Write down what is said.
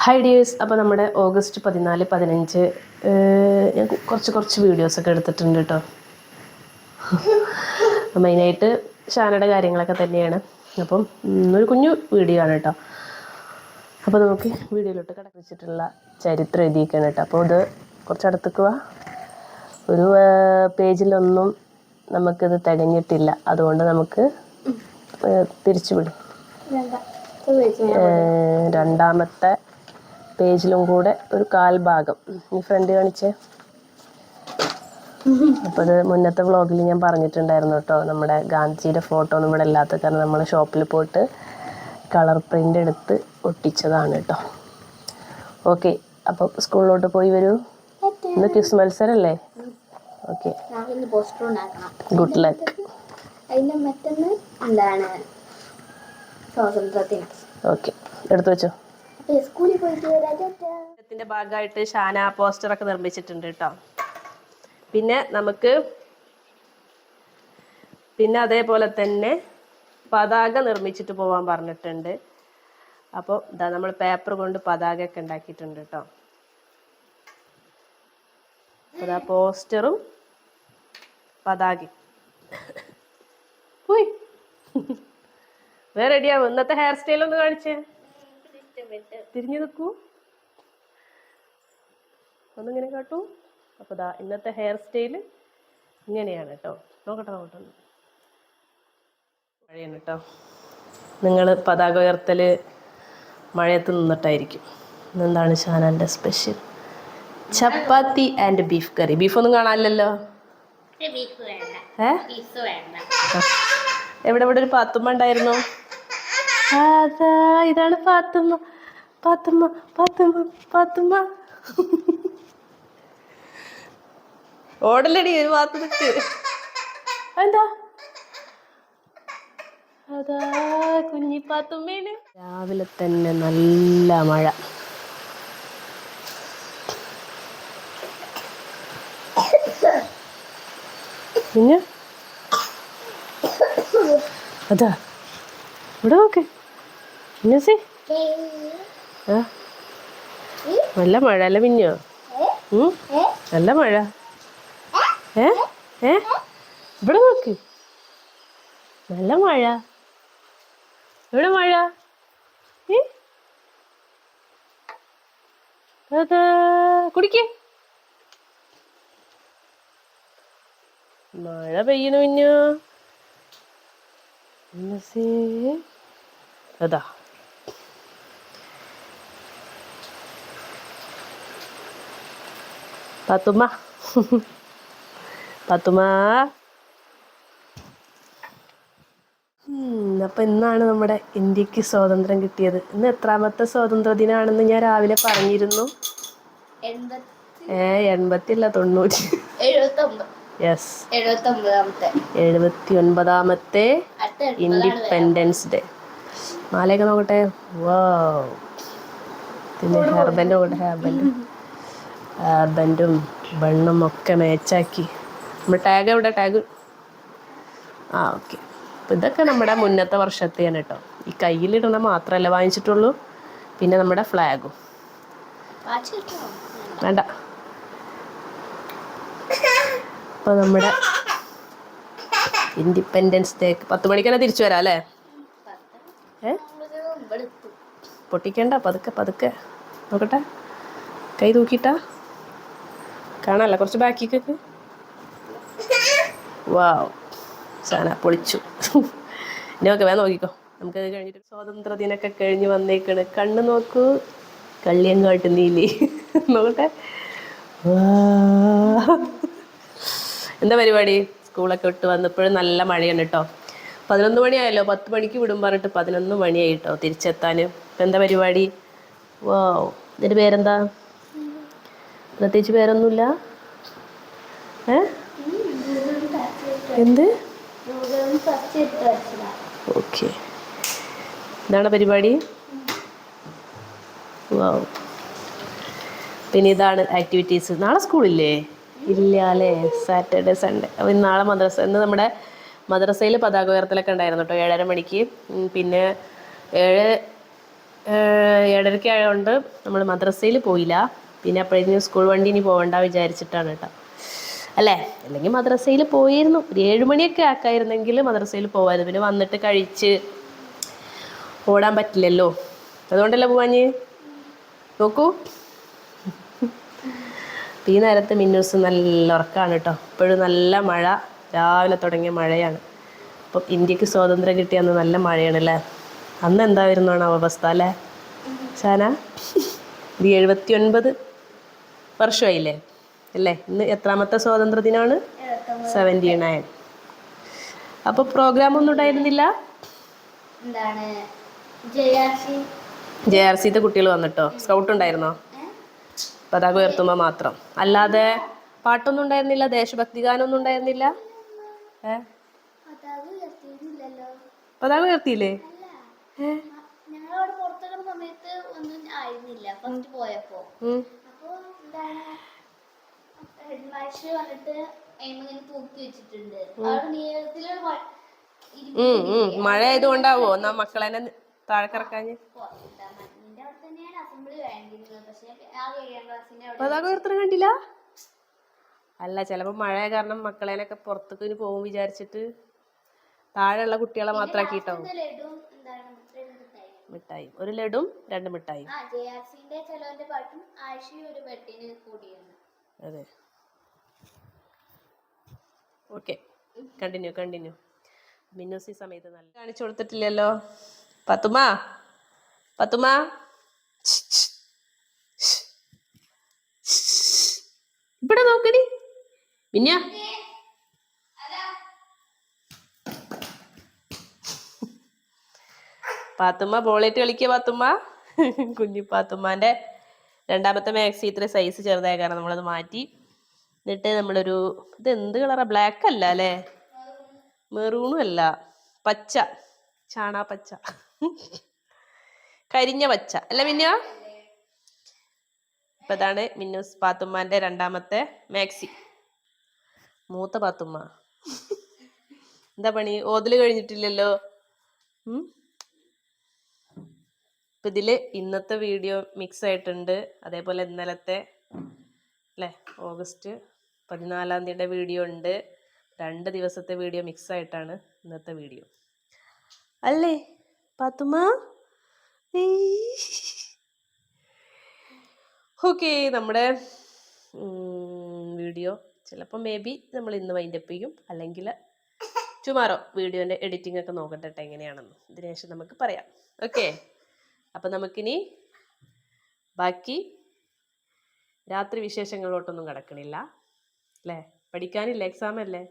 Hi dears. അപ്പോൾ നമ്മുടെ August 14, 15 ഞാൻ കുറച്ച് വീഡിയോസൊക്കെ എടുത്തിട്ടുണ്ട് കേട്ടോ. മെയിനായിട്ട് ഷാനയുടെ കാര്യങ്ങളൊക്കെ തന്നെയാണ്. അപ്പം ഒരു കുഞ്ഞു വീഡിയോ ആണ് കേട്ടോ. അപ്പോൾ നമുക്ക് വീഡിയോയിലോട്ട് കടപ്പിച്ചിട്ടുള്ള ചരിത്രം എഴുതിയിരിക്കുകയാണ് കേട്ടോ. അപ്പോൾ ഇത് കുറച്ചടുത്തേക്ക് വാ. ഒരു പേജിലൊന്നും നമുക്കിത് തികഞ്ഞിട്ടില്ല, അതുകൊണ്ട് നമുക്ക് തിരിച്ചു വിടും. രണ്ടാമത്തെ പേജിലും കൂടെ ഒരു കാൽഭാഗം ഈ ഫ്രണ്ട് കാണിച്ചേ. അപ്പോൾ അത് മുന്നത്തെ വ്ളോഗിൽ ഞാൻ പറഞ്ഞിട്ടുണ്ടായിരുന്നു കേട്ടോ. നമ്മുടെ ഗാന്ധിജിയുടെ ഫോട്ടോ ഒന്നും ഇവിടെ ഇല്ലാത്ത കാരണം നമ്മൾ ഷോപ്പിൽ പോയിട്ട് കളർ പ്രിൻ്റ് എടുത്ത് ഒട്ടിച്ചതാണ് കേട്ടോ. ഓക്കെ, അപ്പോൾ സ്കൂളിലോട്ട് പോയി വരൂ. ഇന്ന് ക്വിസ് മത്സരമല്ലേ? Okay, good luck. ഓക്കെ, എടുത്തു വെച്ചോ. ത്തിന്റെ ഭാഗമായിട്ട് ഷാന പോസ്റ്ററൊക്കെ നിർമ്മിച്ചിട്ടുണ്ട് കേട്ടോ. പിന്നെ അതേപോലെ തന്നെ പതാക നിർമ്മിച്ചിട്ട് പോകാൻ പറഞ്ഞിട്ടുണ്ട്. അപ്പോൾ ഇതാ നമ്മൾ പേപ്പർ കൊണ്ട് പതാകയൊക്കെ ഉണ്ടാക്കിയിട്ടുണ്ട് കേട്ടോ. അതാ പോസ്റ്ററും പതാകയും. പോയി വേറെ റെഡിയാവും. ഇന്നത്തെ ഹെയർ സ്റ്റൈൽ ഒന്ന് കാണിച്ചേ. തിരിഞ്ഞു നിൽക്കൂ, ഒന്നിങ്ങനെ കാട്ടൂ. അപ്പോൾ ദാ ഇന്നത്തെ ഹെയർ സ്റ്റൈൽ ഇങ്ങനെയാണ് കേട്ടോ. നോക്കട്ടെ. മഴയാണ് കേട്ടോ. നിങ്ങൾ പതാക ഉയർത്തൽ മഴയത്ത് നിന്നിട്ടായിരിക്കും. ഇന്നെന്താണ് ഷാനാൻ്റെ സ്പെഷ്യൽ? ചപ്പാത്തി ആൻഡ് ബീഫ് കറി. ബീഫൊന്നും കാണാനില്ലല്ലോ. എവിടെ ഒരു പാത്തുമ്മ ഉണ്ടായിരുന്നു. അതാ ഇതാണ് പാത്തുമ്മ. ഓടലടി ഒരു ഭാഗത്ത് നിൽക്ക്. എന്താ അതാ കുഞ്ഞിപ്പാത്തുമ്മേന്. രാവിലെ തന്നെ നല്ല മഴ. പിന്നെ അതാ ഇവിടെ നോക്ക്. നല്ല മഴ അല്ല മിന്നോ? നല്ല മഴ. ഇവിടെ നോക്ക്, നല്ല മഴ. ഇവിടെ മഴ. അതാ കുടിക്ക്. മഴ പെയ്യണു മിന്നോ. അതാ പാത്തുമ്മ. അപ്പം ഇന്നാണ് നമ്മുടെ ഇന്ത്യക്ക് സ്വാതന്ത്ര്യം കിട്ടിയത്. ഇന്ന് എത്രാമത്തെ സ്വാതന്ത്ര്യ ദിനാണെന്ന് ഞാൻ രാവിലെ പറഞ്ഞിരുന്നു. 80 അല്ല 90. യെസ്, 79ാമത്തെ ഇൻഡിപെൻഡൻസ് ഡേ. മാലയൊക്കെ നോക്കട്ടെ. വാവ്. പിന്നെ ഹെയർബൻഡ് നോക്കട്ടെ. ഹെയർബൻഡും ബണ്ണും ഒക്കെ മാച്ചാക്കി. നമ്മൾ ടാഗ് എവിടെ? Tag okay. അപ്പോൾ ഇതൊക്കെ നമ്മുടെ മുന്നത്തെ വർഷത്തെയാണ് കേട്ടോ. ഈ കയ്യിലിടണ മാത്രമല്ല വാങ്ങിച്ചിട്ടുള്ളൂ, പിന്നെ നമ്മുടെ ഫ്ലാഗും വേണ്ട. അപ്പോൾ നമ്മുടെ ഇൻഡിപെൻഡൻസ് ഡേ 10 മണിക്ക് തന്നെ തിരിച്ചു വരാം അല്ലേ? പൊട്ടിക്കണ്ട, പതുക്കെ നോക്കട്ടെ. കൈ തൂക്കിയിട്ടാ കാണാനല്ല, കുറച്ച് ബാക്കിക്ക്. വാവ്, സാന പൊളിച്ചു. ഇനി ഓക്കെ, വേഗം നോക്കിക്കോ. നമുക്കത് കഴിഞ്ഞിട്ട് സ്വാതന്ത്ര്യ ദിനമൊക്കെ കഴിഞ്ഞ് വന്നേക്കണ്. കണ്ണ് നോക്കൂ, കള്ളിയം കാട്ടുന്നില്ലേ? നോക്കട്ടെ. എന്താ പരിപാടി? സ്കൂളൊക്കെ വിട്ട് വന്നപ്പോഴും നല്ല മഴയാണ് കേട്ടോ. 11 മണിയായല്ലോ. 10 മണിക്ക് വിടും പറഞ്ഞിട്ട് 11 മണിയായി കേട്ടോ തിരിച്ചെത്താൻ. ഇപ്പം എന്താ പരിപാടി? വാവ്, ഇതിൻ്റെ പേരെന്താ? പ്രത്യേകിച്ച് പേരൊന്നുമില്ല. എന്ത്? ഓക്കെ, ഇതാണ് പരിപാടി. വാവ്. പിന്നെ ഇതാണ് ആക്ടിവിറ്റീസ്. നാളെ സ്കൂളില്ലേ? ഇല്ല അല്ലേ? Saturday Sunday. അപ്പോൾ നാളെ ഇന്ന് നമ്മുടെ മദ്രസയിൽ പതാക ഉയർത്തലൊക്കെ ഉണ്ടായിരുന്നു കേട്ടോ. 7:30 മണിക്ക്. പിന്നെ 7:30 ആയതുകൊണ്ട് നമ്മൾ മദ്രസയിൽ പോയില്ല. പിന്നെ അപ്പോഴേക്കും സ്കൂൾ വണ്ടി ഇനി പോകണ്ട വിചാരിച്ചിട്ടാണ് കേട്ടോ. അല്ലേ, അല്ലെങ്കിൽ മദ്രസയിൽ പോയിരുന്നു. ഒരു 7 മണിയൊക്കെ ആക്കായിരുന്നെങ്കിൽ മദ്രസയിൽ പോകാമായിരുന്നു. പിന്നെ വന്നിട്ട് കഴിച്ച് ഓടാൻ പറ്റില്ലല്ലോ, അതുകൊണ്ടല്ലേ പോവാഞ്ഞ്. നോക്കൂ, ഈ നേരത്ത് മിന്നൂസ് നല്ല ഉറക്കമാണ് കേട്ടോ. ഇപ്പോഴും നല്ല മഴ, രാവിലെ തുടങ്ങിയ മഴയാണ്. അപ്പം ഇന്ത്യക്ക് സ്വാതന്ത്ര്യം കിട്ടിയ അന്ന് നല്ല മഴയാണ് അല്ലേ. അന്ന് എന്തായിരുന്നാണ് അവസ്ഥ അല്ലേ ഷാന? ഇത് 79 വർഷമായില്ലേ അല്ലേ. ഇന്ന് എത്രാമത്തെ സ്വാതന്ത്ര്യ ദിനമാണ്? 79. അപ്പോൾ പ്രോഗ്രാം ഒന്നും ഉണ്ടായിരുന്നില്ല. JRC കുട്ടികൾ വന്നിട്ടോ? സ്കൗട്ട് ഉണ്ടായിരുന്നോ? പതാക ഉയർത്തുമ്പോൾ മാത്രം, അല്ലാതെ പാട്ടൊന്നും ഉണ്ടായിരുന്നില്ല, ദേശഭക്തി ഗാനമൊന്നും ഉണ്ടായിരുന്നില്ല. പതാക ഉയർത്തിയില്ലേ? സമയത്ത് ഒന്നും ആയിരുന്നില്ല ഫസ്റ്റ് പോയപ്പോ. അപ്പൊ എന്താണ് ഹെഡ്മാഷ് വന്നിട്ട് ഇങ്ങനെ തൂക്കി വെച്ചിട്ടുണ്ട്. അവിടെ നീളത്തിലുള്ള മഴ ആയതുകൊണ്ടാവോ എന്നാ മക്കളെ താഴെക്കിറക്കാഞ്ഞ്? പതാക ഉയർത്തണം കണ്ടില്ല? അല്ല, ചിലപ്പോ മഴ കാരണം മക്കളേനൊക്കെ പുറത്തേക്ക് പോകും വിചാരിച്ചിട്ട് താഴെയുള്ള കുട്ടികളെ മാത്രാക്കിട്ടോ. മിഠായി, ഒരു ലഡും 2 മിഠായി. അതെ, ഓക്കെ, കണ്ടിന്യൂ. മിന്നൂസി സമയത്ത് നല്ല കാണിച്ചു കൊടുത്തിട്ടില്ലല്ലോ. പത്തുമാ ഇവിടെ നോക്കടി മിന്ന. പാത്തുമ്മ ബോളേറ്റ് കളിക്കുക. പാത്തുമ്മ, കുഞ്ഞി പാത്തുമ്മാൻ്റെ രണ്ടാമത്തെ മാക്സി ഇത്ര സൈസ് ചെറുതായ കാരണം നമ്മളത് മാറ്റി. എന്നിട്ട് നമ്മളൊരു, ഇത് എന്ത് കളറാ? ബ്ലാക്ക് അല്ല അല്ലേ, മെറൂണും അല്ല, പച്ച, ചാണാ പച്ച, കരിഞ്ഞ പച്ച അല്ല മിന്ന. ഇപ്പം ഇതാണ് മിന്നൂസ് പാത്തുമ്മാൻ്റെ രണ്ടാമത്തെ മാക്സി. മൂത്ത പാത്തുമ്മ എന്താ പണി? ഓതല് കഴിഞ്ഞിട്ടില്ലല്ലോ. ഇപ്പം ഇതിൽ ഇന്നത്തെ വീഡിയോ മിക്സ് ആയിട്ടുണ്ട്, അതേപോലെ ഇന്നലത്തെ അല്ലേ ഓഗസ്റ്റ് 14 വീഡിയോ ഉണ്ട്. 2 ദിവസത്തെ വീഡിയോ മിക്സ് ആയിട്ടാണ് ഇന്നത്തെ വീഡിയോ അല്ലേ പാത്തുമ്മ? ഓക്കെ, നമ്മുടെ വീഡിയോ ചിലപ്പോൾ മേ ബി നമ്മൾ ഇന്ന് വൈൻഡപ്പ് ചെയ്യും, അല്ലെങ്കിൽ ടുമാറോ വീഡിയോൻ്റെ എഡിറ്റിംഗ് ഒക്കെ നോക്കട്ടെ എങ്ങനെയാണെന്ന്. ഇതിനുശേഷം നമുക്ക് പറയാം. ഓക്കെ, അപ്പം നമുക്കിനി ബാക്കി രാത്രി വിശേഷങ്ങളോട്ടൊന്നും കിടക്കണില്ല അല്ലേ. പഠിക്കാനില്ല, എക്സാം അല്ലേ.